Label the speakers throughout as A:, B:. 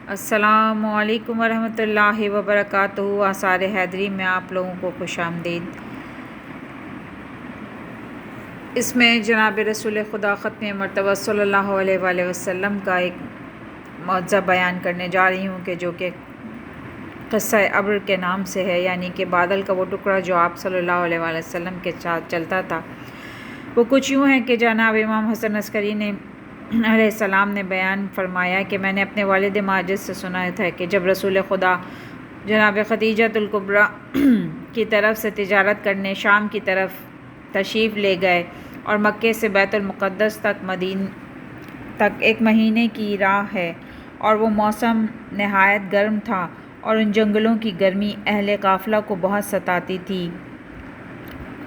A: السلام علیکم ورحمۃ اللہ وبرکاتہ۔ آثار حیدری میں آپ لوگوں کو خوش آمدید۔ اس میں جناب رسول خدا ختم مرتبہ صلی اللہ علیہ وآلہ وسلم کا ایک معجزہ بیان کرنے جا رہی ہوں کہ جو کہ قصہ ابر کے نام سے ہے، یعنی کہ بادل کا وہ ٹکڑا جو آپ صلی اللہ علیہ وآلہ وسلم کے ساتھ چلتا تھا۔ وہ کچھ یوں ہے کہ جناب امام حسن عسکری نے علیہ السلام نے بیان فرمایا کہ میں نے اپنے والد ماجد سے سنا تھا کہ جب رسول خدا جناب خدیجۃ الکبریٰ کی طرف سے تجارت کرنے شام کی طرف تشریف لے گئے اور مکے سے بیت المقدس تک 1 مہینے کی راہ ہے، اور وہ موسم نہایت گرم تھا اور ان جنگلوں کی گرمی اہل قافلہ کو بہت ستاتی تھی۔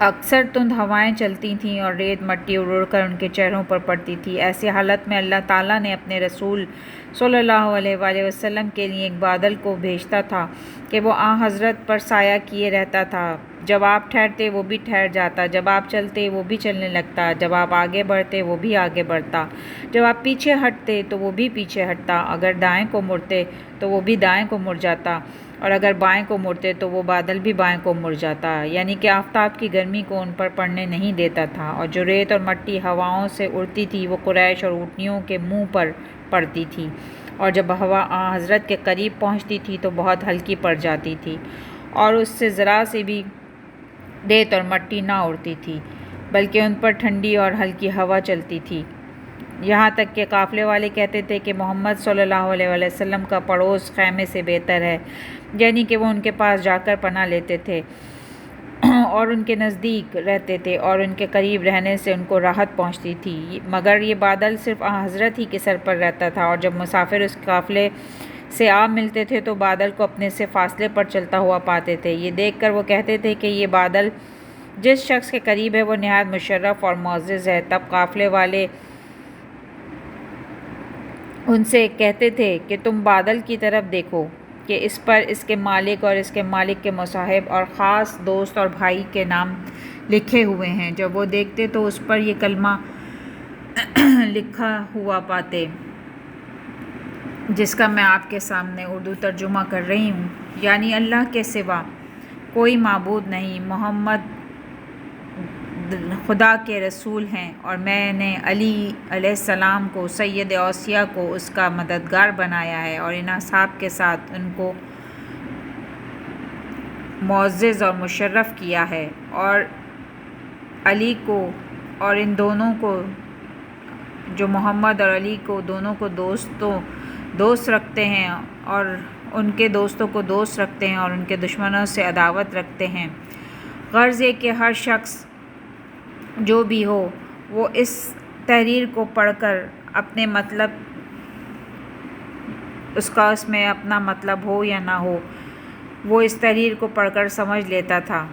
A: اکثر تند ہوائیں چلتی تھیں اور ریت مٹی اڑ کر ان کے چہروں پر پڑتی تھی۔ ایسی حالت میں اللہ تعالیٰ نے اپنے رسول صلی اللہ علیہ وآلہ وسلم کے لیے ایک بادل کو بھیجتا تھا کہ وہ حضرت پر سایہ کیے رہتا تھا۔ جب آپ ٹھہرتے وہ بھی ٹھہر جاتا، جب آپ چلتے وہ بھی چلنے لگتا، جب آپ آگے بڑھتے وہ بھی آگے بڑھتا، جب آپ پیچھے ہٹتے تو وہ بھی پیچھے ہٹتا، اگر دائیں کو مڑتے تو وہ بھی دائیں کو مڑ جاتا، اور اگر بائیں کو مڑتے تو وہ بادل بھی بائیں کو مڑ جاتا، یعنی کہ آفتاب کی گرمی کو ان پر پڑنے نہیں دیتا تھا۔ اور جو ریت اور مٹی ہواؤں سے اڑتی تھی وہ قریش اور اونٹنیوں کے منہ پر پڑتی تھی، اور جب ہوا حضرت کے قریب پہنچتی تھی تو بہت ہلکی پڑ جاتی تھی، اور اس سے ذرا سے بھی ریت اور مٹی نہ اڑتی تھی، بلکہ ان پر ٹھنڈی اور ہلکی ہوا چلتی تھی۔ یہاں تک کہ قافلے والے کہتے تھے کہ محمد صلی اللہ علیہ وآلہ وسلم کا پڑوس خیمے سے بہتر ہے، یعنی کہ وہ ان کے پاس جا کر پناہ لیتے تھے اور ان کے نزدیک رہتے تھے، اور ان کے قریب رہنے سے ان کو راحت پہنچتی تھی۔ مگر یہ بادل صرف حضرت ہی کے سر پر رہتا تھا، اور جب مسافر اس قافلے سے آ ملتے تھے تو بادل کو اپنے سے فاصلے پر چلتا ہوا پاتے تھے۔ یہ دیکھ کر وہ کہتے تھے کہ یہ بادل جس شخص کے قریب ہے وہ نہایت مشرف اور معزز ہے۔ تب قافلے والے ان سے کہتے تھے کہ تم بادل کی طرف دیکھو کہ اس پر اس کے مالک اور اس کے مالک کے مصاحب اور خاص دوست اور بھائی کے نام لکھے ہوئے ہیں۔ جب وہ دیکھتے تو اس پر یہ کلمہ لکھا ہوا پاتے، جس کا میں آپ کے سامنے اردو ترجمہ کر رہی ہوں، یعنی اللہ کے سوا کوئی معبود نہیں، محمد خدا کے رسول ہیں، اور میں نے علی علیہ السلام کو سید اوصیاء کو اس کا مددگار بنایا ہے، اور ان اصحاب کے ساتھ ان کو معزز اور مشرف کیا ہے، اور علی کو اور ان دونوں کو جو محمد اور علی کو دونوں کو دوست رکھتے ہیں، اور ان کے دوستوں کو دوست رکھتے ہیں، اور ان کے دشمنوں سے عداوت رکھتے ہیں۔ غرض یہ کہ ہر شخص جو بھی ہو وہ اس تحریر کو پڑھ کر اپنے مطلب اس میں اپنا مطلب ہو یا نہ ہو، وہ اس تحریر کو پڑھ کر سمجھ لیتا تھا۔